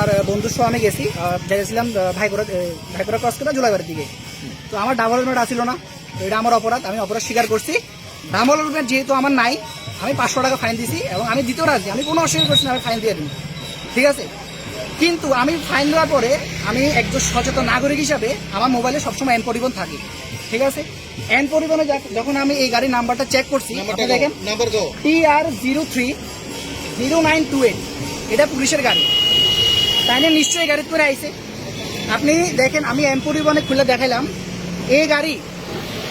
আমার বন্ধুর সহ আমি গেছি, গেছিলাম ভাইপুরা ক্রস করে জুলাইবাড়ির দিকে। তো আমার ডাবল হেলমেট আসছিল না, তো এটা আমার অপরাধ, আমি অপরাধ স্বীকার করছি। ডাবল হেলমেট যেহেতু আমার নাই, আমি 500 টাকা ফাইন দিছি এবং আমি দিতেও রাজি, আমি কোনো অস্বীকার করছি না, আমি ফাইন দিয়ে দিই, ঠিক আছে। কিন্তু আমি ফাইন দেওয়ার পরে আমি একজন সচেতন নাগরিক হিসাবে আমার মোবাইলে সবসময় এন পরিবহন থাকে, ঠিক আছে। এন পরিবহনে যখন আমি এই গাড়ির নাম্বারটা চেক করছি, আপনি দেখেন TR030928, এটা পুলিশের গাড়ি, তাই না? নিশ্চয়ই গাড়ি করে আইছে। আপনি দেখেন, আমি এন পরিবহনে খুলে দেখাইলাম, এই গাড়ি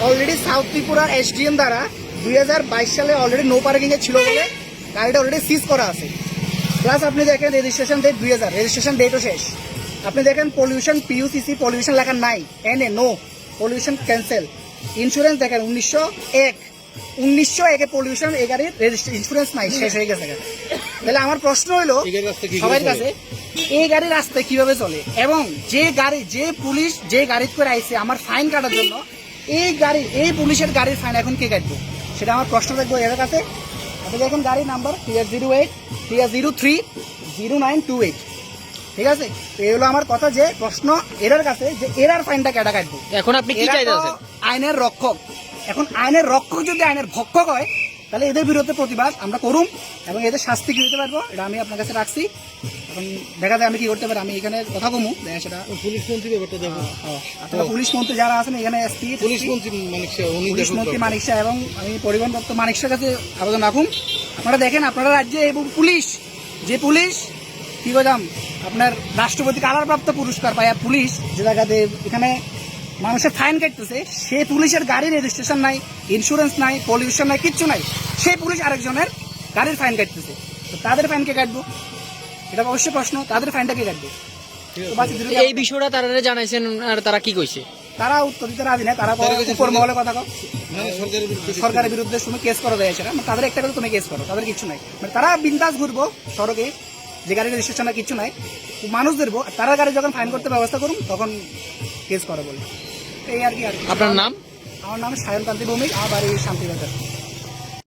অলরেডি সাউথ ত্রিপুরার SDM দ্বারা 2022 সালে অলরেডি নো পার্কিং এ ছিল বলে গাড়িটা অলরেডি সিজ করা আছে। প্লাস আপনি দেখেন রেজিস্ট্রেশন ডেট 2000, রেজিস্ট্রেশন ডেটও শেষ। আপনি দেখেন পলিউশন PUCC পলিউশন লেখা নাই, NA no pollution cancel. Insurance দেখেন 1901 পলিউশন, এই গাড়ির ইন্স্যুরেন্স নাই, শেষ হয়ে গেছে। তাহলে আমার প্রশ্ন হলো সবার কাছে, এই গাড়ি রাস্তায় কিভাবে চলে? এবং যে পুলিশ যে গাড়ি করে আইছে আমার ফাইন কাটার জন্য, এই পুলিশের গাড়ির ফাইন এখন কে কাটবে? সেটা আমার প্রশ্ন থাকবো এর কাছে। আপনি দেখুন গাড়ির নাম্বার TR08 ঠিক আছে। তো এই হলো আমার কথা, যে প্রশ্ন এরার কাছে, যে এরার ফাইনটা কেটা কাটবো। এখন আপনি কি চাইতেছেন? আইনের রক্ষক, এখন আইনের রক্ষক যদি আইনের ভক্ষক হয়, তাহলে এদের বিরুদ্ধে প্রতিবাদ আমরা করুম এবং এদের শাস্তি কি হতে পারবো এটা আমি আপনার কাছে রাখছি। এখন দেখা যায় আমি কি করতে পারি, আমি এখানে কথা কমু, সেটা পুলিশ মন্ত্রী ব্যাপারটা দেখো। আপনারা পুলিশ মন্ত্রী যারা আছেন এখানে, SP পুলিশ মন্ত্রী মানিক শাহ এবং আমি পরিবহন দপ্তর মানিক শাহের কাছে আবেদন রাখুন। আপনারা দেখেন, আপনারা রাজ্যে এবং পুলিশ কি বললাম, আপনার রাষ্ট্রপতি কালারপ্রাপ্ত পুরস্কার পায় পুলিশ, যে জায়গাতে এখানে মানুষের ফাইন কাটতেছে, সেই পুলিশের গাড়ির রেজিস্ট্রেশন নাই, ইন্স্যুরেন্স নাই, পলিউশন নাই, কিচ্ছু নাই, সেই পুলিশ আরেকজনের গাড়ির ফাইন কাটতেছে। তো তাদের ফাইন কে কাটবো? এটা অবশ্যই প্রশ্ন, তাদের ফাইনটা কে কাটবে? এই বিষয়টা তারা জানাইছেন আর তারা কি কইছে? তারা উত্তর দিতে রাজি না, তারা উপর মহলে কথা কও, সরকারের বিরুদ্ধে তুমি কেস করো দেয়, সেটা তাদের একটা করে তুমি কেস করো, তাদের কিছু নাই। মানে তারা বিন্দাস ঘুরবো সড়কে, যে গাড়ির রেজিস্ট্রেশন না কিছু নাই, মানুষ ধরবো, তারা গাড়ি যখন ফাইন করতে ব্যবস্থা করুন তখন কেস করো বলে, এই আর কি। আপনার নাম? আমার নাম সায়নকান্তি ভৌমিক, আমার বাড়ি শান্তিবাজার।